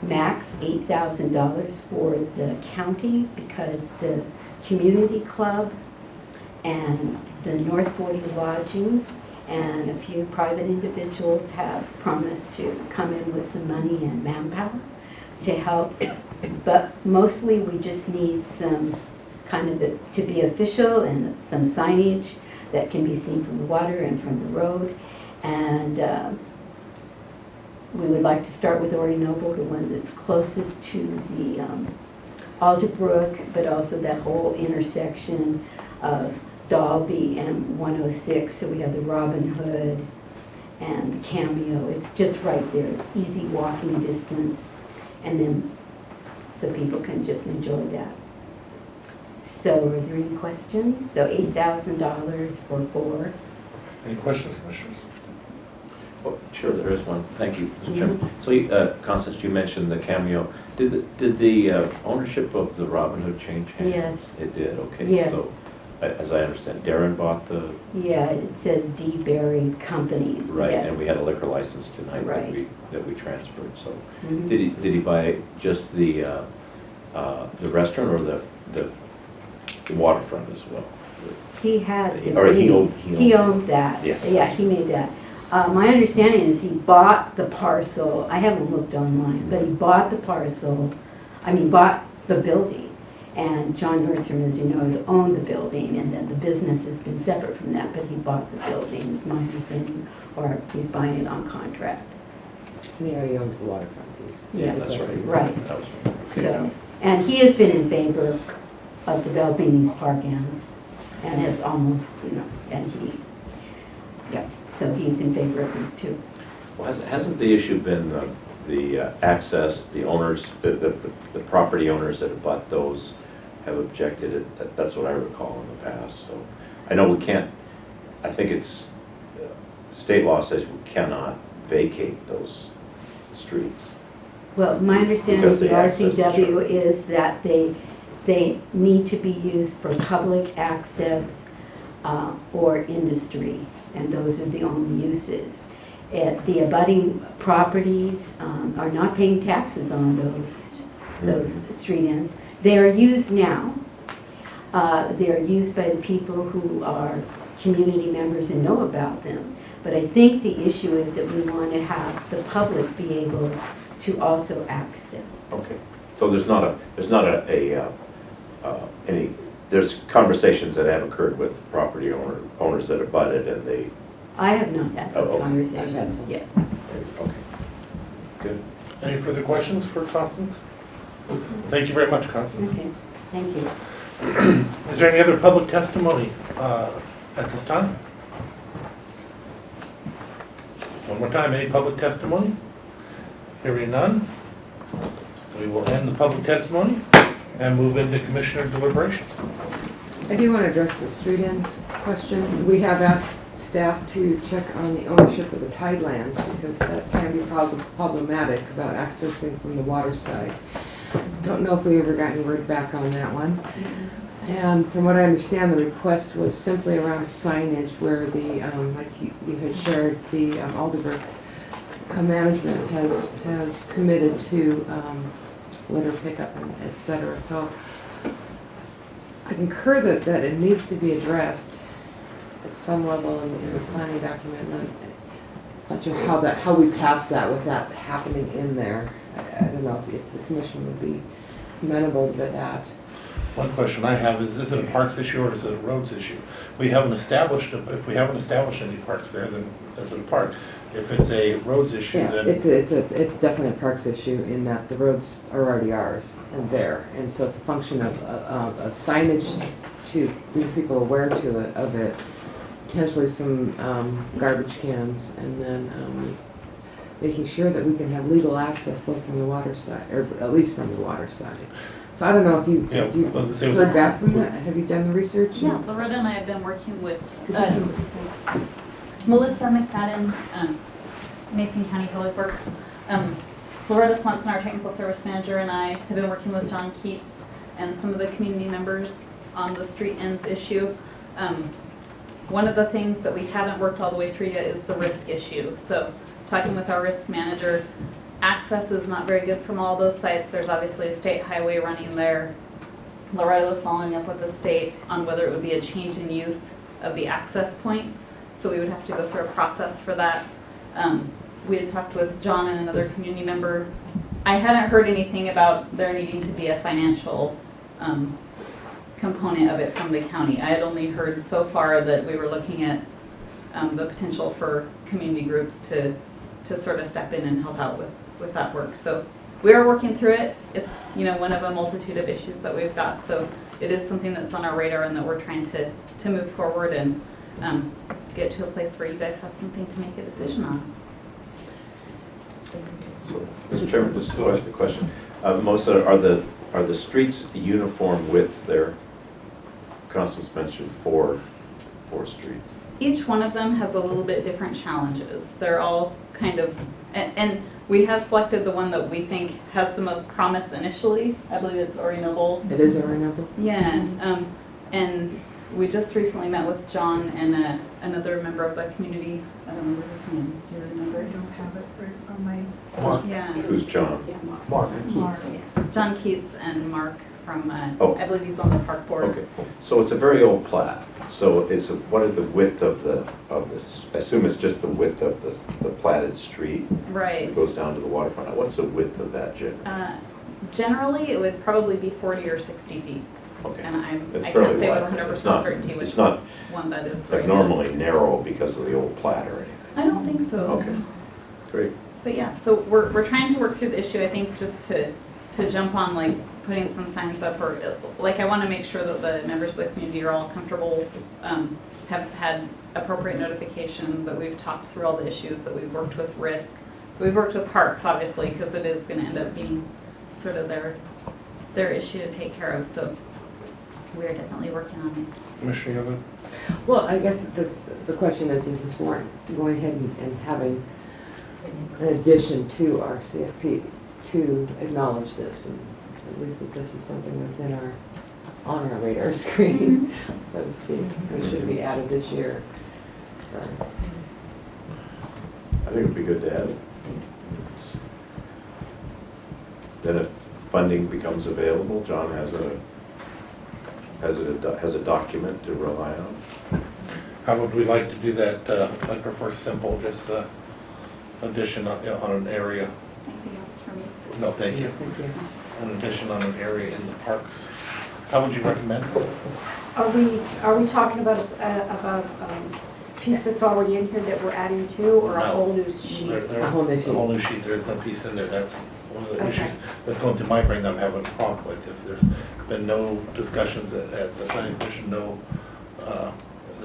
max $8,000 for the county, because the community club and the North 40 lodging and a few private individuals have promised to come in with some money and manpower to help. But mostly we just need some kind of to be official, and some signage that can be seen from the water and from the road. And we would like to start with Orinoco, the one that's closest to the Alderbrook, but also that whole intersection of Dalby and 106. So we have the Robin Hood and the Cameo. It's just right there. It's easy walking distance, and then so people can just enjoy that. So are there any questions? So $8,000 for 4. Any questions, Commissioners? Oh, sure, there is one. Thank you, Mr. Chairman. So, Constance, you mentioned the Cameo. Did the ownership of the Robin Hood change hands? Yes. It did, okay. Yes. So, as I understand, Darren bought the... Yeah, it says D. Berry Companies. Right, yes. and we had a liquor license tonight Right. that we transferred, so. Mhm. Did he buy just the restaurant or the waterfront as well? He had. Or he owned that. Yes. Yeah, he made that. My understanding is he bought the parcel. I haven't looked online, but he bought the parcel. Bought the building. And John Nordstrom, as you know, has owned the building, and then the business has been separate from that, but he bought the building, is my understanding, or he's buying it on contract. And he already owns the waterfront piece. Yeah, that's right. Right. That was right. Okay. So, and he has been in favor of developing these park ends, and has almost, so he's in favor of these too. Well, hasn't the issue been the access, the owners, the property owners that have bought those have objected? That's what I recall in the past, so. I know we can't, I think it's, state law says we cannot vacate those streets. Well, my understanding of Because the the access is RCW short. is that they need to be used for public access or industry, and those are the only uses. The abutting properties are not paying taxes on those street ends. They are used now. They are used by the people who are community members and know about them. But I think the issue is that we want to have the public be able to also access. Okay, so there's conversations that have occurred with property owners that have butted, and they, I have not had those Oh, okay. conversations I've had some. yet. okay, good. Any further questions for Constance? Thank you very much, Constance. Okay, thank you. Is there any other public testimony at this time? One more time, any public testimony? Hearing none, we will end the public testimony and move into commissioner deliberations. I do want to address the street ends question. We have asked staff to check on the ownership of the tidelands, because that can be problematic about accessing from the water side. Don't know if we ever got any word back on that one. And from what I understand, the request was simply around signage, where the, like you had shared, the Alderbrook management has committed to litter pickup and et cetera. So I concur that it needs to be addressed at some level in the planning document. And I'm not sure how we pass that with that happening in there. I don't know if the commission would be amenable to that. One question I have is it a parks issue or is it a roads issue? If we haven't established any parks there, then is it a park? If it's a roads issue, Yeah, then... it's definitely a parks issue in that the roads are already ours and there. And so it's a function of signage to bring people aware of it. potentially some garbage cans, and then making sure that we can have legal access both from the water side, or at least from the water side. So I don't know if you Yeah, if you I was gonna say, heard back from that. Have you done the research? Yeah, Loretta and I have been working with Melissa McFadden, Mason County Public Works. Loretta Swanson, our technical service manager, and I have been working with John Keats and some of the community members on the street ends issue. One of the things that we haven't worked all the way through yet is the risk issue. So talking with our risk manager, access is not very good from all those sites. There's obviously a state highway running there. Loretta was following up with the state on whether it would be a change in use of the access point. So we would have to go through a process for that. We had talked with John and another community member. I hadn't heard anything about there needing to be a financial component of it from the county. I had only heard so far that we were looking at the potential for community groups to sort of step in and help out with that work. So we are working through it. It's, you know, one of a multitude of issues that we've got. So it is something that's on our radar and that we're trying to move forward and get to a place where you guys have something to make a decision on. So, Mr. Chairman, just a question. Melissa, are the streets uniform with their cost suspension for streets? Each one of them has a little bit different challenges. They're all kind of, and we have selected the one that we think has the most promise initially. I believe it's Orinoco. It is Orinoco? Yeah, and we just recently met with John and another member of the community. I don't remember his name. Do you remember? I don't have it right on my. Mark. Yeah. Who's John? Mark. John Keats and Mark from, Oh. I believe he's on the park board. Okay, so it's a very old plat. So what is the width of this? I assume it's just the width of the platted street. Right. It goes down to the waterfront. Now, what's the width of that, Jim? Generally, it would probably be 40 or 60 feet. Okay. And It's I fairly can't say with wide. 100% It's not- certainty which It's not one that is. like right normally narrow because of the old plat or anything. now. I don't think so. Okay, great. But yeah, so we're trying to work through the issue, I think, just to jump on, like, putting some signs up, or, like, I want to make sure that the members of the community are all comfortable, have had appropriate notification, that we've talked through all the issues, that we've worked with risk. We've worked with parks, obviously, because it is going to end up being sort of their issue to take care of, so we're definitely working on it. Commissioner Youngman? Well, I guess the question is this warrant going ahead and having an addition to our CFP to acknowledge this, and at least that this is something that's on our radar screen, so to speak. It should be added this year. I think it'd be good to have it. Then if funding becomes available, John has a document to rely on. How would we like to do that? I prefer simple, just addition on an area. Anything else for me? No, thank you. Thank you. An addition on an area in the parks. How would you recommend? Are we talking about a piece that's already in here that we're adding to, or a No. whole new sheet? A whole new sheet. A whole new sheet. There is no piece in there. That's one of the Okay. issues that's going through my brain that I'm having a problem with. If there's been no discussions at the planning commission,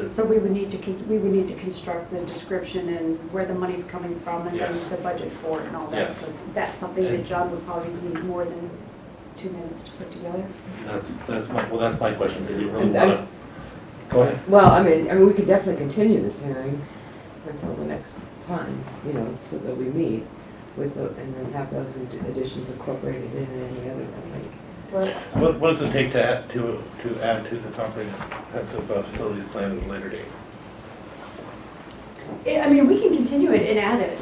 So we would need to construct the description and where the money's coming from, and then Yes. the budget for it and all that. Yes. So that's something that And- John would probably need more than 2 minutes to put together. that's my question. Do you really And want to? Go ahead. Well, I mean, we could definitely continue this hearing until the next time, so that we meet with, and then have those additions incorporated in any other thing. What does it take to add to the comprehensive facilities plan at a later date? I mean, we can continue it and add it.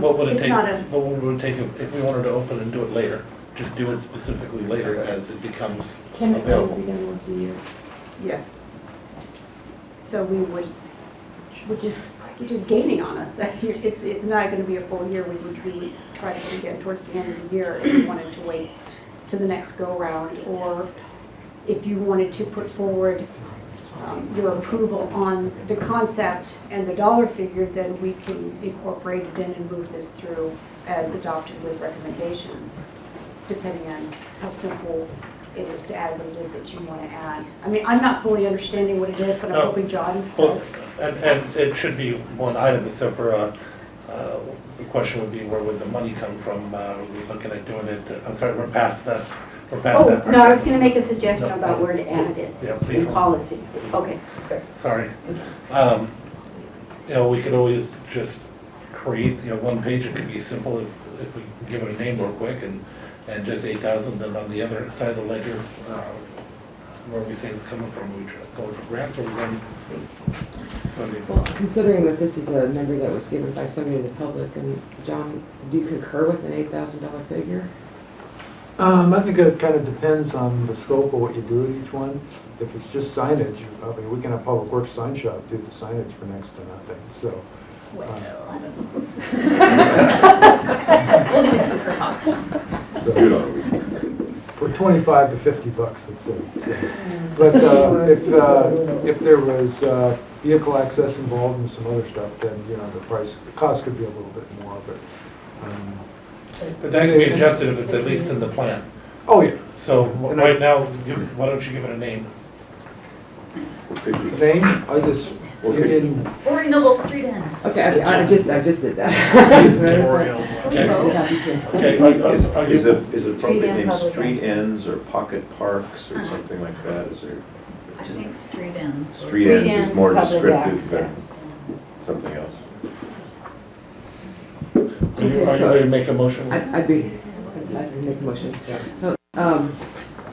What would it It's take? not a, What would it take if we wanted to open and do it later? Just do it specifically later as it becomes Can it only available. be done once a year? yes. So we're just gaining on us. It's not gonna be a full year. We would be trying to get towards the end of the year if you wanted to wait to the next go-round, or if you wanted to put forward your approval on the concept and the dollar figure, then we can incorporate it in and move this through as adopted with recommendations, depending on how simple it is to add what it is that you want to add. I mean, I'm not fully understanding what it is, but I'm No. hoping John Well, does. and it should be one item, except for, the question would be, where would the money come from? Are we looking at doing it, I'm sorry, we're past that, Oh, part. no, I was gonna make a suggestion No. about where to add it Yeah, please. in policy. Okay, sorry. Sorry. You know, we could always just create, one page, it could be simple if we give it a name real quick and just 8,000, then on the other side of the ledger, where we say it's coming from, we going for grants or we going funding? Well, considering that this is a number that was given by somebody in the public, and John, do you concur with an $8,000 figure? I think it kind of depends on the scope of what you do at each one. If it's just signage, I mean, we can have Public Works Sign Shop do the signage for next to nothing, so. Well, I don't know. We'll leave it to you for cost. So, for 25 to 50 bucks, let's say. So. But if there was vehicle access involved and some other stuff, then, the cost could be a little bit more, but. But that can be adjusted if it's at least in the plan. Oh, yeah. So right now, why don't you give it a name? Name, I just, in, Or Noble Street Inn. Okay, I just did that. As a matter of fact. Okay. Happy to. Okay, are Is you, it appropriate end name public street ends or pocket parks or something like that? Is there, I think Street Inn. street ends is ends, more public descriptive than access. something else? are you ready to make a motion? I'd like to make a motion. So,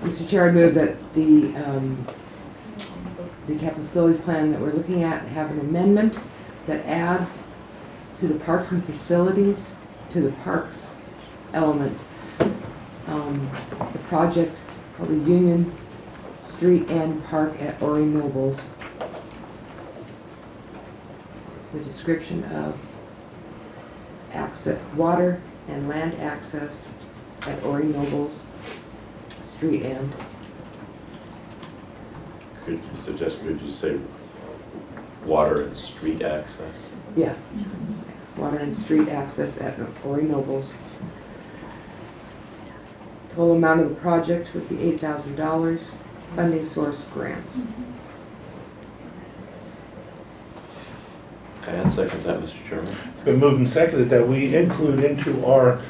Mr. Chair, I move that the capital facilities plan that we're looking at have an amendment that adds to the parks and facilities, to the parks element, the project called the Union Street and Park at Ori Nobles. The description of access, water and land access at Ori Nobles Street End. Could you say water and street access? Yeah. Water and street access at Ori Nobles. Total amount of the project would be $8,000. Funding source grants. And second that, Mr. Chairman. It's been moved and seconded that we include into our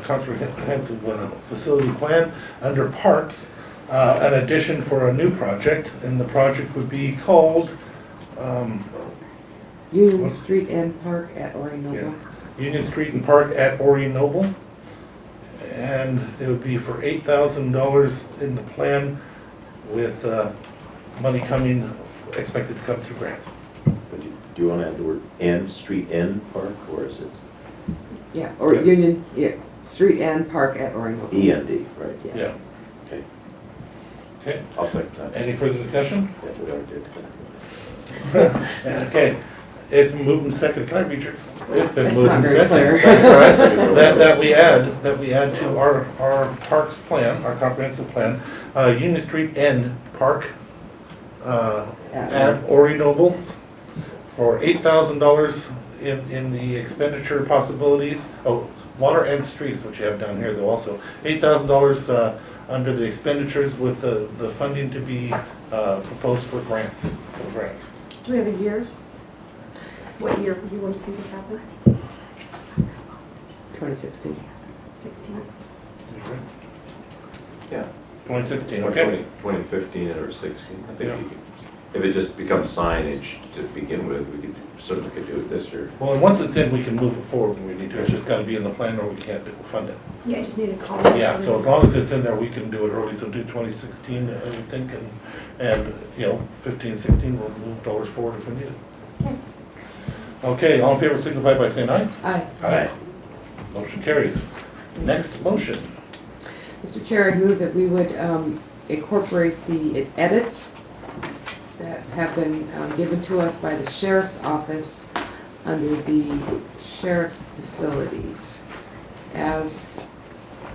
comprehensive facility plan under parks an addition for a new project, and the project would be called Union Street and Park at Ori Noble. yeah, Union Street and Park at Ori Noble, and it would be for $8,000 in the plan with money expected to come through grants. But do you want to add the word end, street end park, or is it Yeah, or Yeah. Union, Street and Park at Ori Noble. END, right? Yes. Yeah. Okay, Okay. I'll second that. Any further discussion? Yeah, we already did. Okay, it's been moved and seconded. Can I read your? It's been That's moved not and very seconded. clear. That's all right. That we add to our parks plan, our comprehensive plan, Union Street and Park at Ori Noble for $8,000 in the expenditure possibilities. Oh, water and streets, which you have down here though also. $8,000 under the expenditures with the funding to be proposed for grants. Do we have a year? What year do you want to see this happen? 2016. 16? Yeah. 2016, okay? 2015 or 16, I think Yeah. you could, if it just becomes signage to begin with, we certainly could do it this year. Well, and once it's in, we can move it forward when we need to. It's just gotta be in the plan or we can't fund it. Yeah, I just need a call. Yeah, so as long as it's in there, we can do it early. So do 2016, I would think, and 15, 16, we'll move dollars forward if we need it. Okay, all in favor signify by saying aye. Aye. Aye. Motion carries. Next motion. Mr. Chair, I move that we would incorporate the edits that have been given to us by the Sheriff's Office under the Sheriff's Facilities as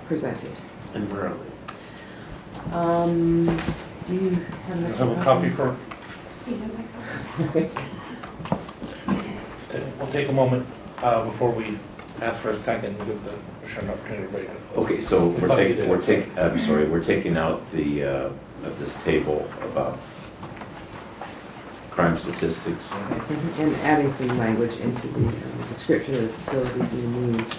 presented. And where are Do you have I that? have a copy for, Do you have my copy? Okay. okay, we'll take a moment before we ask for a second and give the commissioner an opportunity to break it. Okay, so we're taking out the, of this table about crime statistics. And adding some language into the description of the facilities and the needs.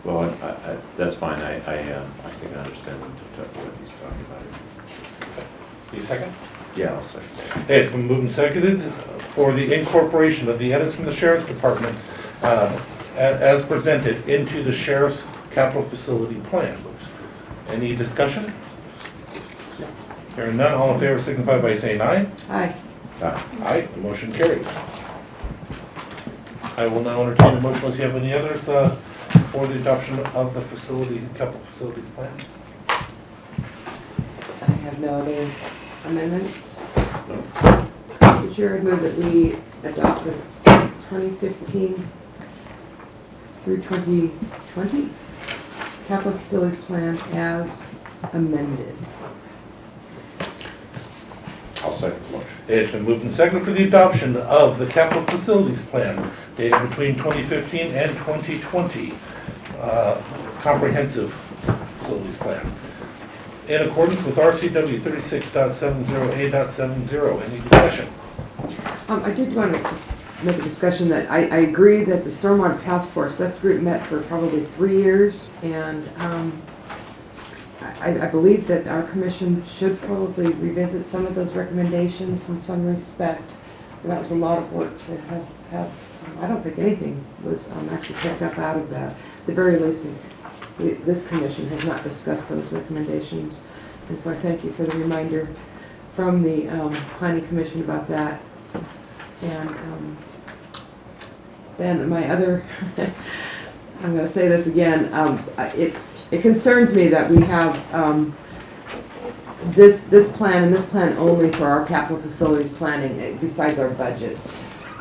Well, that's fine, I think I understand what he's talking about. You second? Yeah, I'll second that. Okay, it's been moved and seconded for the incorporation of the edits from the sheriff's department as presented into the sheriff's capital facility plan. Any discussion? Hearing none, all in favor signify by saying aye. Aye. Aye, the motion carries. I will now entertain a motion unless you have any others for the adoption of the capital facilities plan. I have no other amendments. Mr. Chair, I move that we adopt the 2015 through 2020 capital facilities plan as amended. I'll second the motion. It's been moved and seconded for the adoption of the capital facilities plan dated between 2015 and 2020 comprehensive facilities plan. In accordance with RCW 36.70A.70, any discussion? I did want to just make a discussion that I agree that the Stormwater Task Force, this group met for probably 3 years, and I believe that our commission should probably revisit some of those recommendations in some respect. And that was a lot of work to have I don't think anything was actually picked up out of that. At the very least, this commission has not discussed those recommendations. And so I thank you for the reminder from the Planning Commission about that. And then my other, I'm going to say this again, it concerns me that we have this plan and this plan only for our capital facilities planning besides our budget.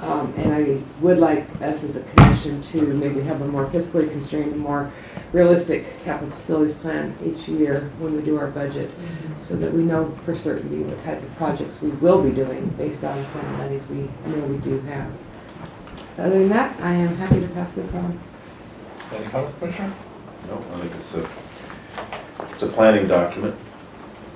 And I would like us as a commission to maybe have a more fiscally constrained, more realistic capital facilities plan each year when we do our budget, so that we know for certainty what type of projects we will be doing based on the kind of monies we know we do have. Other than that, I am happy to pass this on. Any comments, Commissioner? No, I think it's a planning document.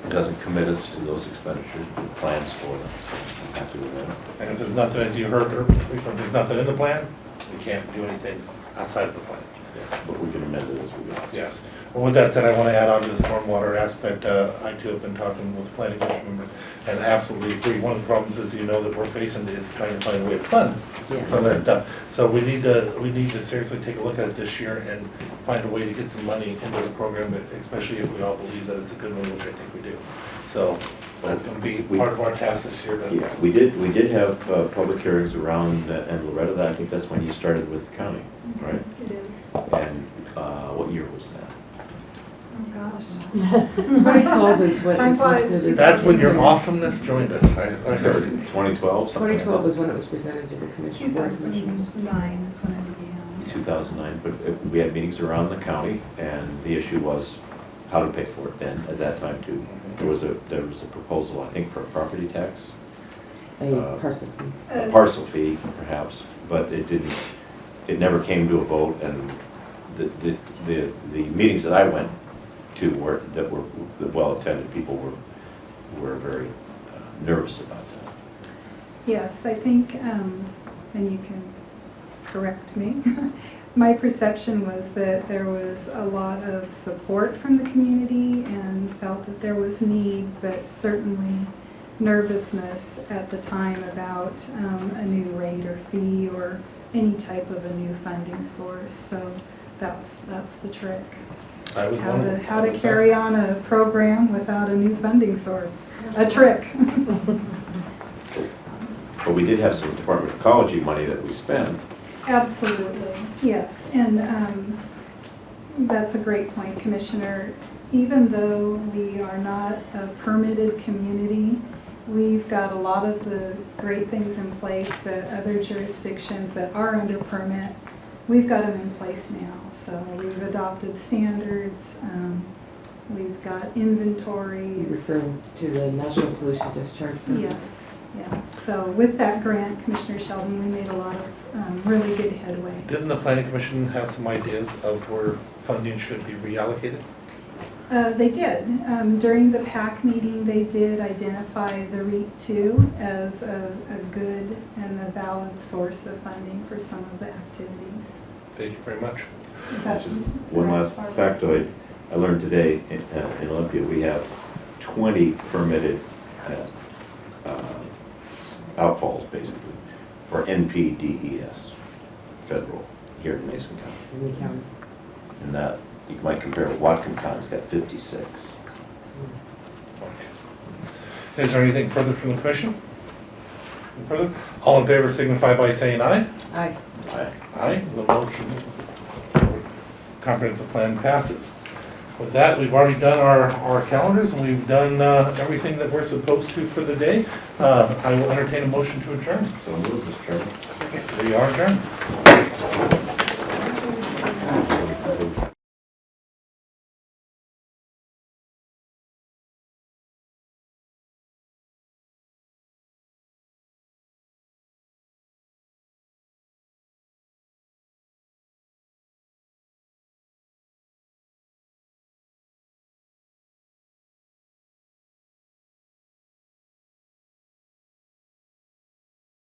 It doesn't commit us to those expenditures, it plans for them, so I'm happy with that. And if there's nothing, as you heard, if there's nothing in the plan, we can't do anything outside of the plan. Yeah, but we can amend it as we go. Yes. Well, with that said, I want to add on to the stormwater aspect. I too have been talking with planning commission members and absolutely agree. One of the problems is, you know, that we're facing is trying to find a way to fund some of that stuff. So we need to seriously take a look at it this year and find a way to get some money into the program, especially if we all believe that it's a good one, which I think we do. So that's going to be part of our task this year. Yeah, we did have public hearings around, and Loretta, I think that's when you started with the county, right? It is. And what year was that? Oh, gosh. 2012 is what Time was flies. listed. That's when your awesomeness joined us. I heard. 2012? 2012 was when it was presented to the commission. Board of Commissioners. 2009 is when it began. 2009, but we had meetings around the county, and the issue was how to pay for it then, at that time too. There was a proposal, I think, for a property tax. A parcel fee. A parcel fee, perhaps, but it never came to a vote, and the meetings that I went to that were well-attended, people were very nervous about that. Yes, I think, and you can correct me, my perception was that there was a lot of support from the community and felt that there was need, but certainly nervousness at the time about a new rate or fee or any type of a new funding source. So that's the trick. How to carry on a program without a new funding source. A trick. But we did have some Department of Ecology money that we spent. Absolutely, yes. And that's a great point, Commissioner. even though we are not a permitted community, we've got a lot of the great things in place that other jurisdictions that are under permit, we've got them in place now. So we've adopted standards, we've got You're inventories. referring to the National Pollution Discharge Permit? Yes, yes. So with that grant, Commissioner Sheldon, we made a lot of really good headway. Didn't the planning commission have some ideas of where funding should be reallocated? They did. During the PAC meeting, they did identify the REAP 2 as a good and a valid source of funding for some of the activities. Thank you very much. Is that Just one last correct? factoid I learned today in Olympia, we have 20 permitted outfalls, basically, for NPDES, federal, here in Mason County. In the county. And that, you might compare with Whatcom County's got 56. Is there anything further from the commission? Further? All in favor signify by saying aye. Aye. Aye. Aye. The motion, comprehensive plan passes. With that, we've already done our calendars, and we've done everything that we're supposed to for the day. I will entertain a motion to adjourn. So move, Mr. Chairman. We are adjourned.